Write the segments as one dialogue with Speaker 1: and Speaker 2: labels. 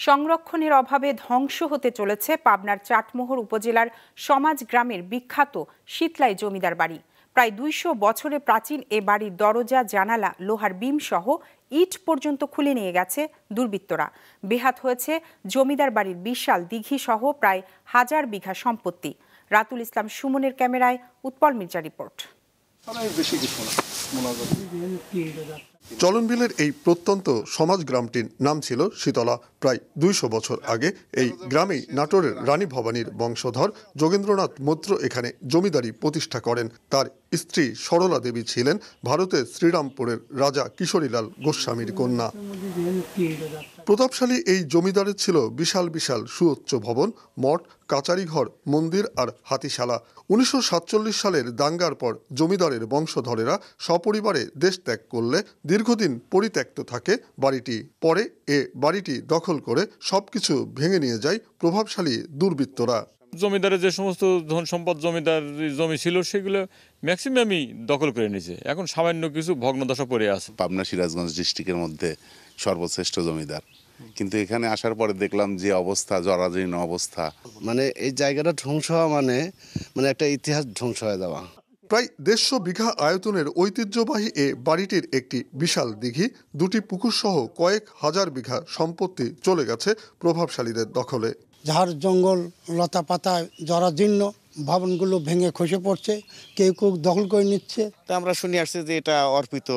Speaker 1: সংরক্ষণের অভাবে ধ্বংস হতে চলেছে পাবনার চাটমোহর উপজেলার সমাজ গ্রামের বিখ্যাত শীতলাই জমিদার বাড়ি। প্রায় ২০০ বছরের প্রাচীন এ বাড়ির দরজা, জানালা, লোহার বিম সহ ইট পর্যন্ত খুলে নিয়ে গেছে দুর্বৃত্তরা। বেহাত হয়েছে জমিদার বাড়ির বিশাল দিঘি সহ প্রায় ১,০০০ বিঘা সম্পত্তি। রাতুল ইসলাম সুমনের ক্যামেরায় উৎপল মির্জা রিপোর্ট।
Speaker 2: চলনবিলের এই প্রত্যন্ত সমাজ গ্রামটির নাম ছিল শীতলা। প্রায় ২০০ বছর আগে এই গ্রামেই নাটোরের রানী ভবানীর বংশধর যোগেন্দ্রনাথ মৈত্র এখানে জমিদারি প্রতিষ্ঠা করেন। তার স্ত্রী সরলা দেবী ছিলেন ভারতের শ্রীরামপুরের রাজা কিশোরীলাল গোস্বামীর কন্যা। প্রতাপশালী এই জমিদারের ছিল বিশাল বিশাল সুউচ্চ ভবন, মঠ, কাচারিঘর, মন্দির আর হাতিশালা। ১৯৪৭ সালের দাঙ্গার পর জমিদারের বংশধরেরা সপরিবারে দেশ ত্যাগ করলে দীর্ঘদিন পরিত্যক্ত থাকে বাড়িটি। পরে এ বাড়িটি দখল করে সবকিছু ভেঙে নিয়ে যায় প্রভাবশালী দুর্বৃত্তরা।
Speaker 3: জমিদারের যে সমস্ত ধন সম্পদ জমিদার জমি ছিল সেগুলো ম্যাক্সিমামই দখল করে নিয়েছে। এখন সামান্য কিছু ভগ্নদশা পড়ে আছে।
Speaker 4: পাবনা সিরাজগঞ্জ ডিস্ট্রিক্টের মধ্যে সর্বশ্রেষ্ঠ জমিদার, কিন্তু এখানে আসার পরে দেখলাম যে অবস্থা, জরাজীর্ণ অবস্থা।
Speaker 5: মানে এই জায়গাটা ধ্বংস হওয়া মানে একটা ইতিহাস ধ্বংস হয়ে যাওয়া।
Speaker 2: প্রায় ১৫০ বিঘা আয়তনের ঐতিহ্যবাহী এ বাড়িটির একটি বিশাল দিঘি, দুটি পুকুর সহ কয়েক হাজার বিঘা সম্পত্তি চলে গেছে প্রভাবশালীদের দখলে।
Speaker 6: ঝাড় জঙ্গল, লতা পাতা জরাজীর্ণ, ভবনগুলো ভেঙে খসে পড়ছে, কেউ কেউ দখল করে নিচ্ছে।
Speaker 7: আমরা শুনে আসছি যে এটা অর্পিত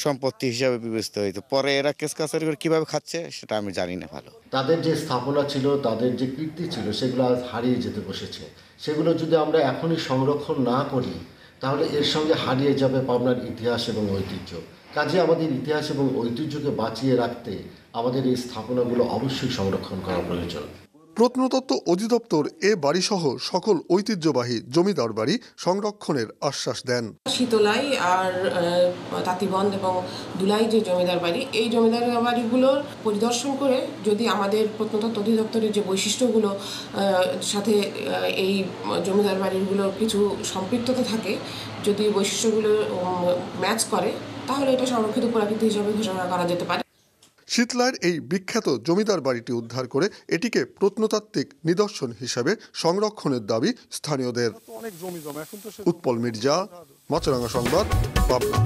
Speaker 7: সম্পত্তি হিসাবে বিবেচিত হইতো। পরে এরা কেস কাছারি করে কিভাবে খাচ্ছে সেটা আমি জানি না ভালো।
Speaker 8: তাদের যে স্থাপনা ছিল, তাদের যে কীর্তি ছিল, সেগুলো আজ হারিয়ে যেতে বসেছে। সেগুলো যদি আমরা এখনই সংরক্ষণ না করি তাহলে এর সঙ্গে হারিয়ে যাবে পাবনার ইতিহাস এবং ঐতিহ্য। কাজে আমাদের ইতিহাস এবং ঐতিহ্যকে বাঁচিয়ে রাখতে আমাদের এই স্থাপনাগুলো অবশ্যই সংরক্ষণ করা প্রয়োজন।
Speaker 2: প্রত্নতত্ত্ব অধিদপ্তর এ বাড়িসহ সকল ঐতিহ্যবাহী জমিদার বাড়ি সংরক্ষণের আশ্বাস দেন।
Speaker 9: শীতলাই আর তাঁতিবন্ধ এবং দুলাই যে জমিদার বাড়ি, এই জমিদার বাড়িগুলোর পরিদর্শন করে যদি আমাদের প্রত্নতত্ত্ব অধিদপ্তরের যে বৈশিষ্ট্যগুলো সাথে এই জমিদার বাড়িগুলোর কিছু সম্পৃক্ততা থাকে, যদি বৈশিষ্ট্যগুলো ম্যাচ করে তাহলে এটা সংরক্ষিত পুরাকীর্তি হিসাবে ঘোষণা করা যেতে পারে।
Speaker 2: শীতলার এই বিখ্যাত জমিদার বাড়িটি উদ্ধার করে এটিকে প্রত্নতাত্ত্বিক নিদর্শন হিসেবে সংরক্ষণের দাবি স্থানীয়দের। উৎপল মির্জা, মাছরাঙা সংবাদ, পাবনা।